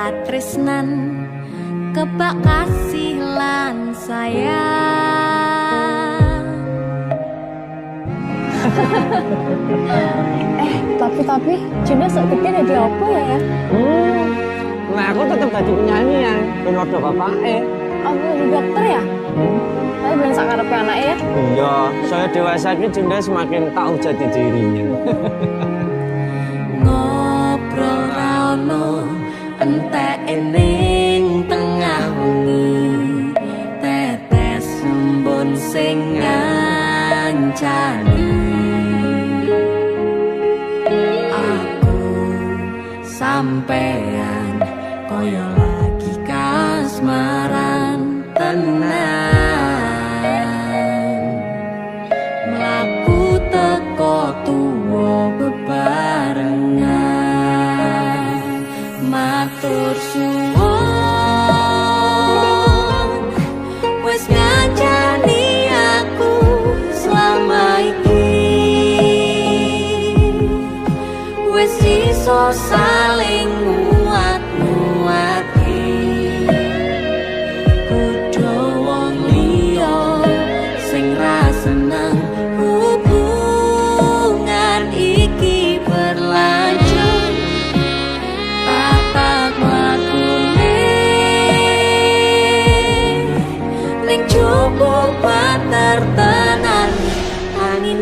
katresnan kebak kasih lan sayang. Tapi Junda sok gede jadi apa ya? Nah aku tetap jadi penyanyi ya, ben ordo bapake. Aku jadi dokter ya? Tapi belum sakarepe anaknya ya? Iya, saya dewasa ini Junda semakin tahu jati dirinya. Ngobrol rano entek ning tengah wengi, tetes embun sing ngancani. Aku sampean koyo lagi kasmaran tenan, mlaku teko tuwa bebarengan, matur suwun wis ngancani aku selama iki, wis iso saling nguat-nguati. Kudu wong liya sing ra seneng hubungan iki berlanjut, tatak lakune ning cukup pater tenan angin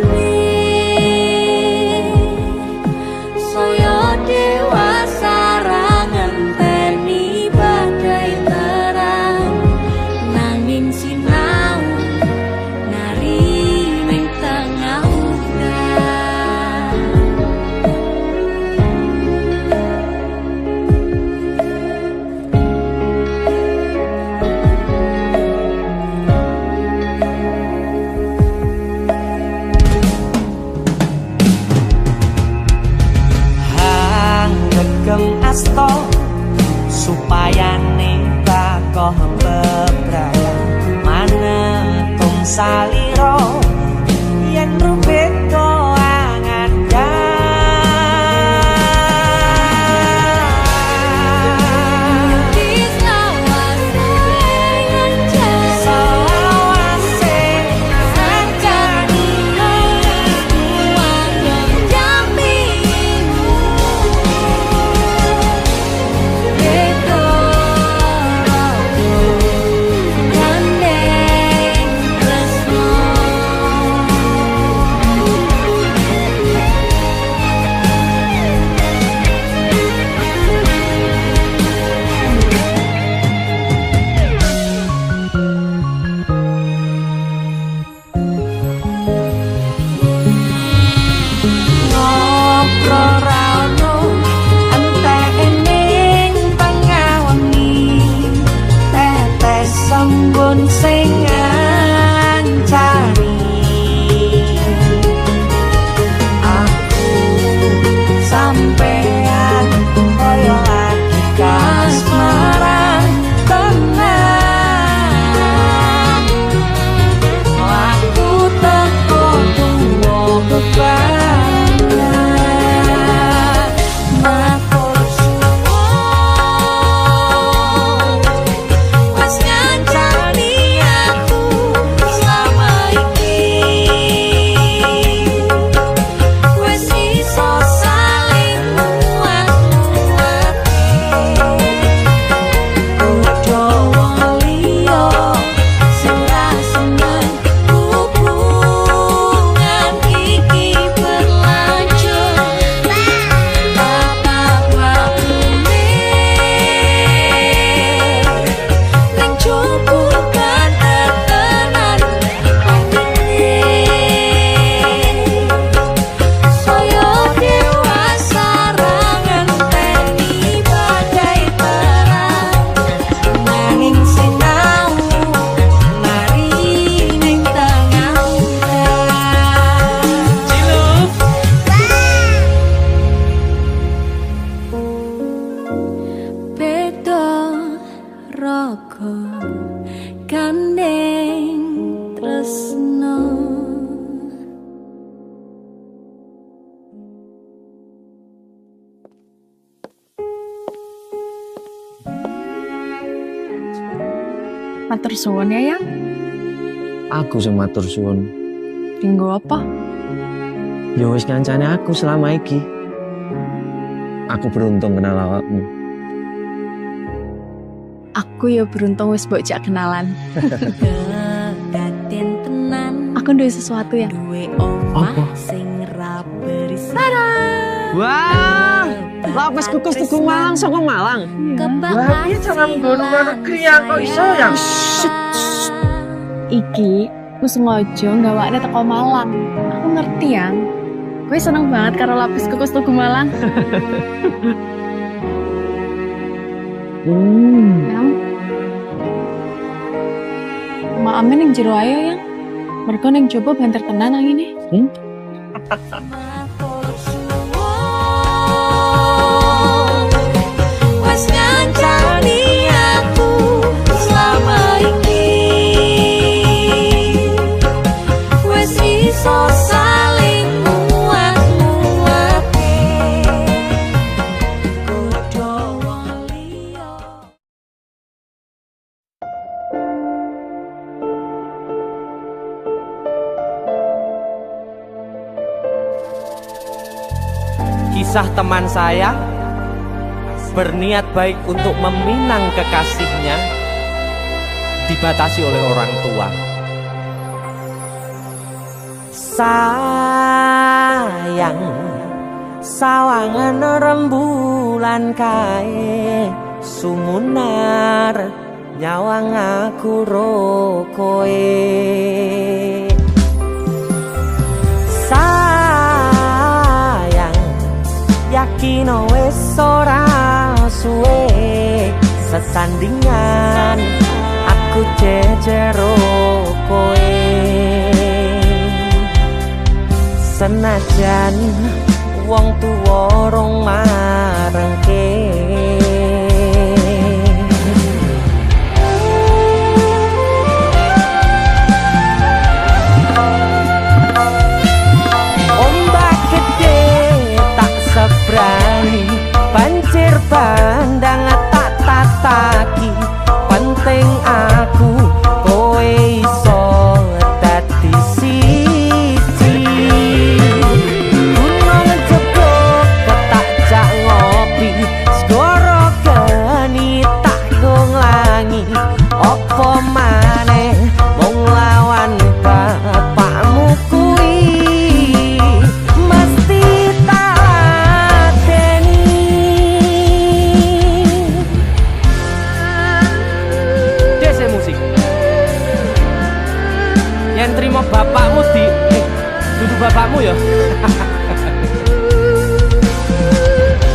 saya dewasa ra ngenteni badai terang, nanging sinau nari ning tengah udan. Gem asto supaya nikakoh bebrayan manetung saliro yen rubet koangan Matur suwun ya, Yang. Aku sing matur suwun. Dinggo apa? Ya wis ngancane aku selama iki. Aku beruntung kenal awakmu. Aku ya beruntung wis mbok jak kenalan. Kedaden tenan Aku duwe sesuatu ya. duwe omah Apa? sing ra berisik. Wah, lapis kukus Tugu Malang saka Malang. Wah, piye jangan nggo luar negeri ya, kok iso ya? Iki aku sengaja gawakne teko Malang. Aku ngerti Yang. Gue seneng banget karo lapis kukus Tugu Malang. Yang. Maame ning jero ayo Yang. Mergo ning jowo banter tenan angine. Wes ngancani aku selama ini, wes iso saling muat-muate kudu wong liya. Kisah teman saya berniat baik untuk meminang kekasihnya dibatasi oleh orang tua. Sayang, sawangan rembulan kae sumunar nyawang aku rokoe. Sayang, yakin wis ora suwe sesandingan aku jejero kowe. Senajan wong tuwa rong marengke, ombak gede tak sebrani, banjir bandang tak tataki. Penting aku kowe iso dadi siji. Gunung jebuk tak jak ngopi, segara geni tak gonglangi. Apa maneh mung lawan bapakmu kuwi mesti tak lateni. Dese musik yang terima bapakmu duduk bapakmu ya.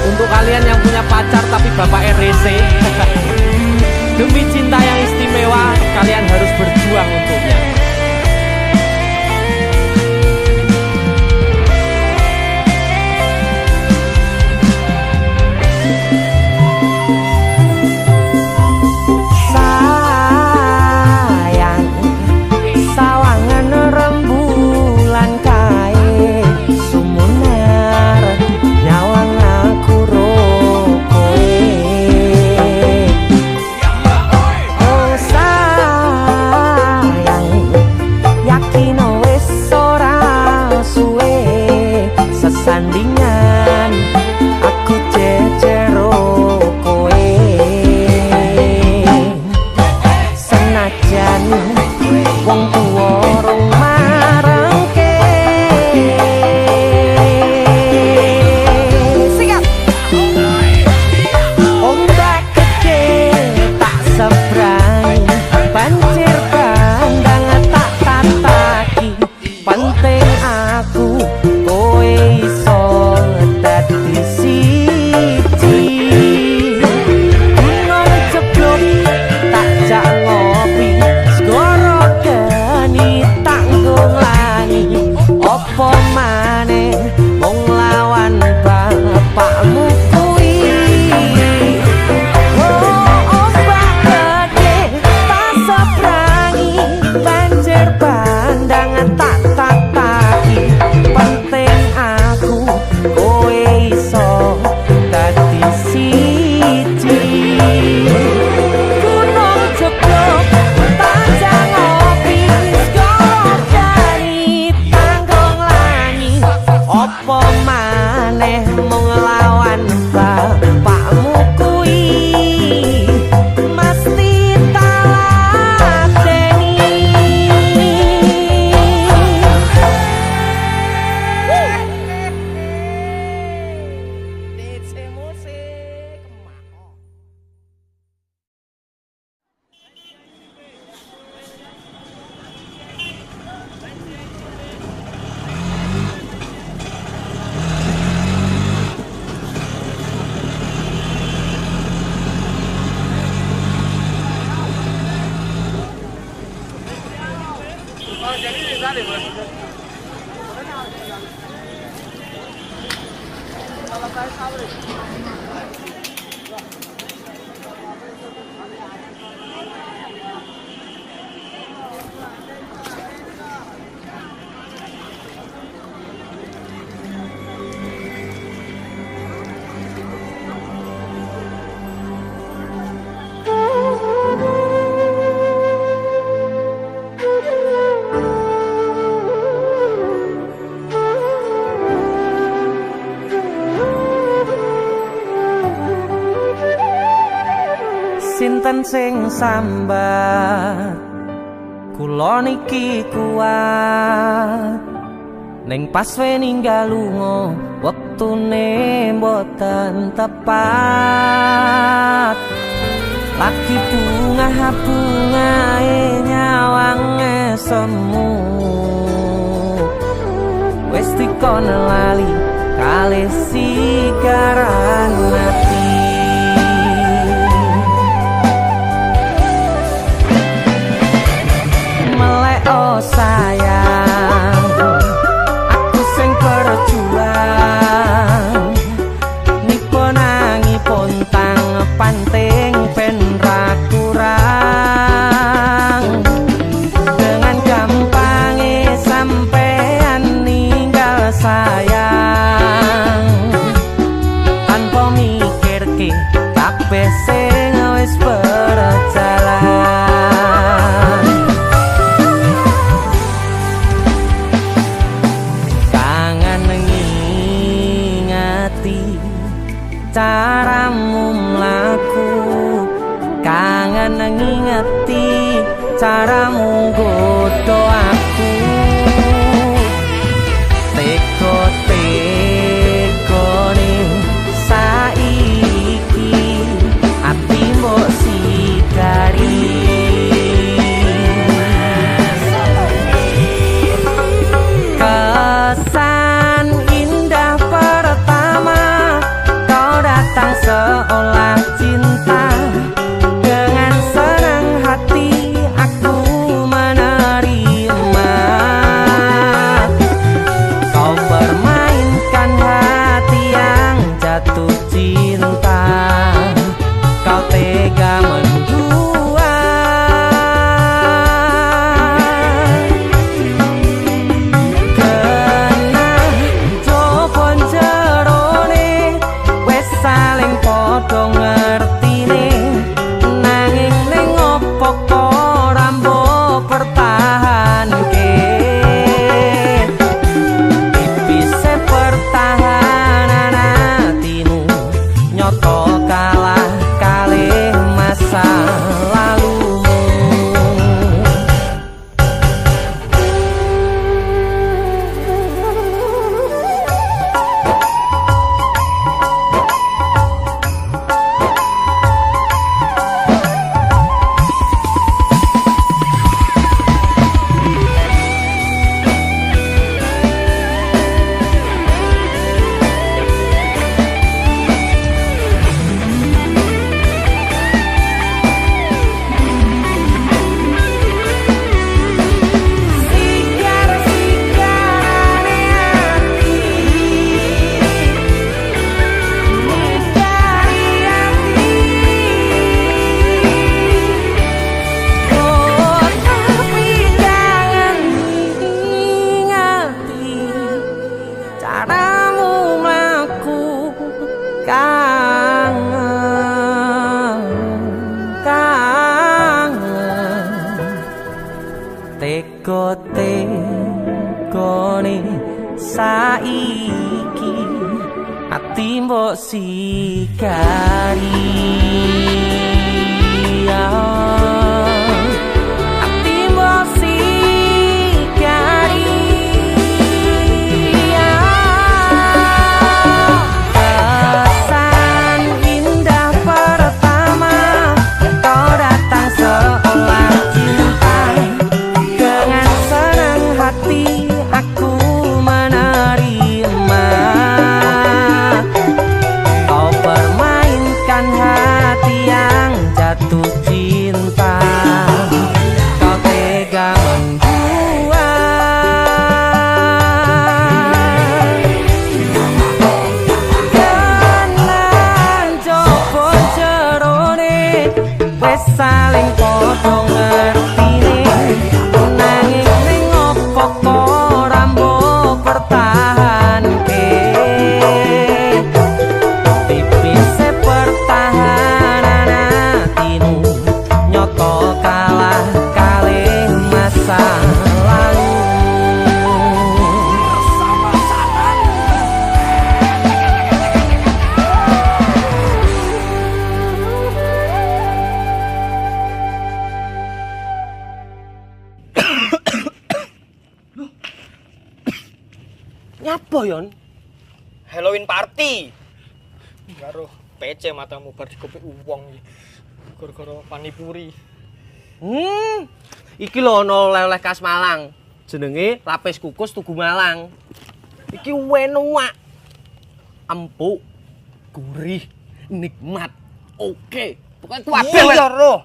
Untuk kalian yang punya pacar tapi bapak RC, demi cinta yang istimewa kalian harus berjuang untuknya. Sayang, sawangan rembulan kae sumunar nyawang aku rokoe. Sinten sing sambat kula niki kuat ning pas we ninggal lunga wektune mboten tepat lagi bungae nyawange semu wis dikono lali kalih sigaran mati. Oh sayang, aku sing berjuang niku nangipun tang panting ben ra kurang dengan gampangnya sampean ninggal sayang tanpa mikirke kabeh sing wis berjalan. Caramu mlaku kangen ngingeti caramu godho aku teko-tekone saiki ati mbok sikari kesan indah pertama datang seolah cinta dengan senang hati aku menerima kau permainkan hati yang jatuh cinta kau tega mendua kena jopon jerone saling podo ngertine nanging ning opo ora mbok pertahanke tipise pertahanan atimu nyoto kalah kalih masa lalumu. Caramu mlaku kangen teko-tekone saiki ati mbok sikari ati mbok sikari aku menerima kau permainkan wis saling padha ngertine nanging ning opo ora mbok pertahanke tipise pertahanan atimu nyoto kalah kalih masa lalu. Nyapa yon? Halloween party. Karo PC matamu bar dikopik uwong iki. Gara-gara panipuri. Iki lho ana oleh-oleh khas Malang. Jenenge lapis kukus Tugu Malang. Iki enak. Empuk, gurih, nikmat. Oke. Pokoke kabeh Iya roh.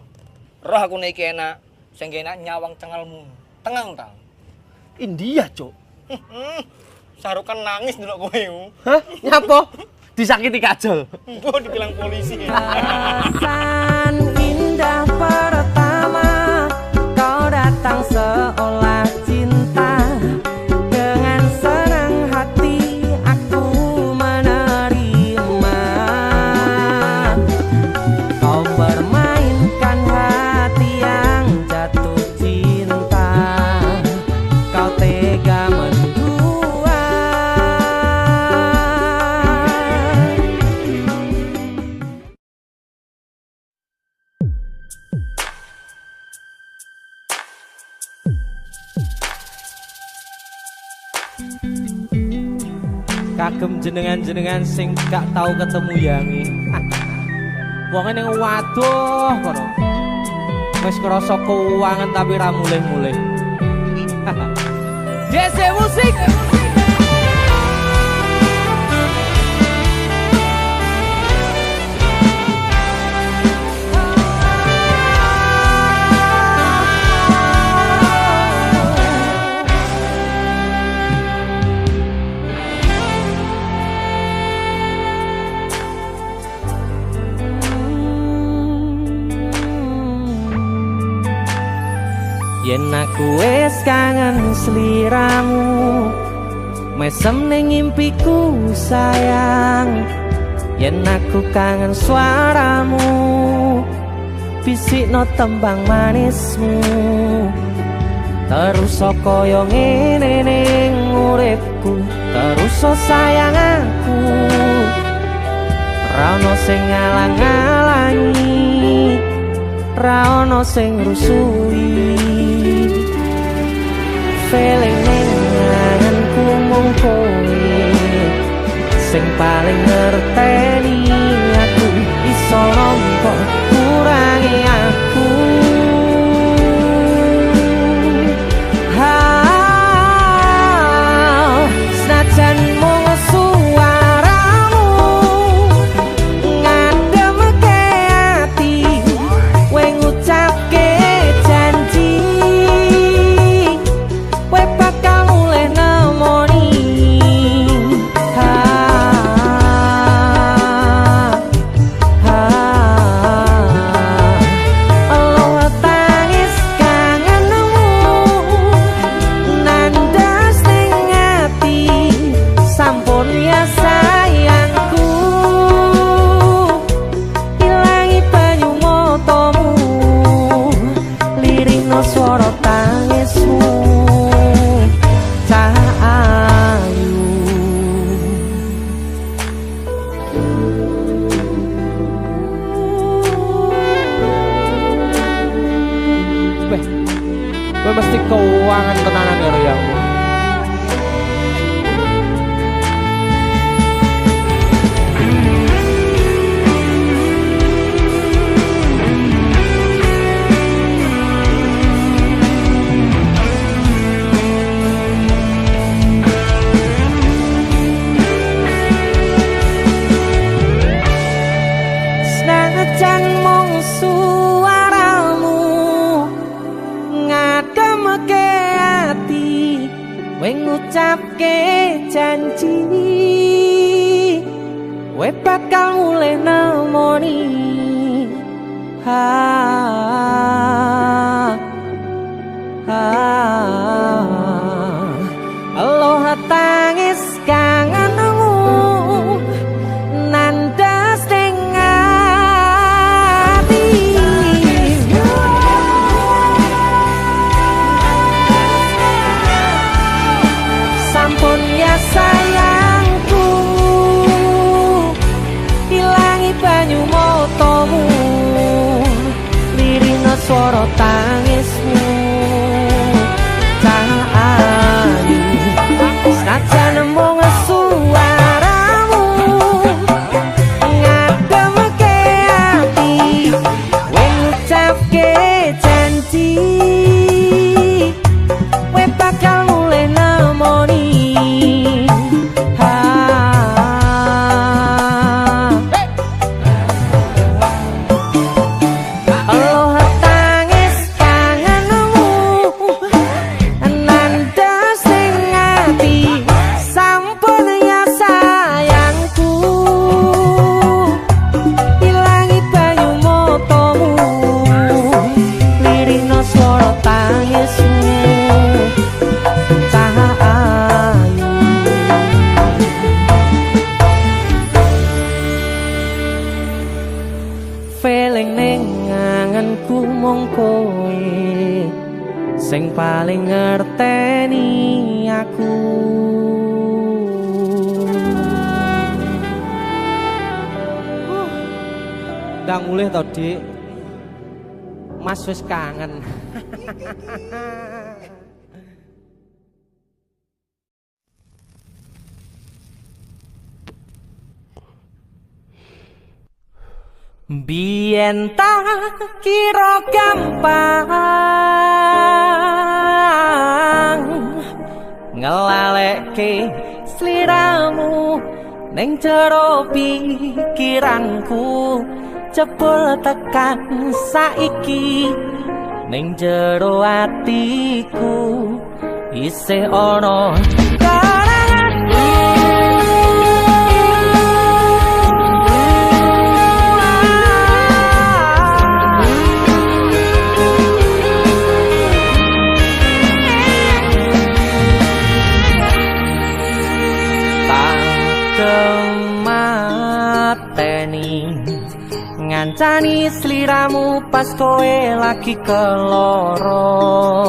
Roh aku nek iki enak. Sing enak nyawang cengalmu. Tengang ta. India, Cuk. Sarukan nangis ndelok kowe. Hah? Nyapa? Disakiti kajol. Gua dibilang polisi. Perasaan indah pertama kau datang seolah cinta dengan senang hati aku menerima kau permainkan hati yang jatuh cinta kau tega mendua. Kagem jenengan-jenengan sing gak tau ketemu yangi. Wong ning waduh kono. Wis krasa keuangan tapi ra mulih-mulih. DC musik. Yen aku wis kangen sliramu mesem ning impiku sayang yen aku kangen suaramu bisikno tembang manismu terus kaya ngene ning uripku terus sayang aku ra ono sing ngalang-alangi ra ono sing rusui feeling ning ngangenku mung kowe sing paling ngerteni aku iso nampa kurangi aku senajan mung suaramu ngademke ati kowe ngucapke janji kowe bakal mulih nemoni Allah tangis kangenmu nandas ning ati sampun ya sayangku ilangi banyu matamu lirino swara tangismu cahayu Kowe mesti keuangan tenanan karo yang senajan mung suaramu ngademke ati kowe ngucapke janji kowe bakal mulih nemoni swara tangismu cah ayu senajan mung suaramu ngademke ati kowe ngucapke janji kowe bakal mulai nemoni feeling ning anganku mung kowe sing paling ngerteni aku. Ndang mulih to, Dik. Mas wis kangen. Biyen tak kira gampang ngelalekke sliramu ning jero pikiranku jebul tekan saiki ning jero atiku isih ana mateni ngancani sliramu pas kowe lagi keloro.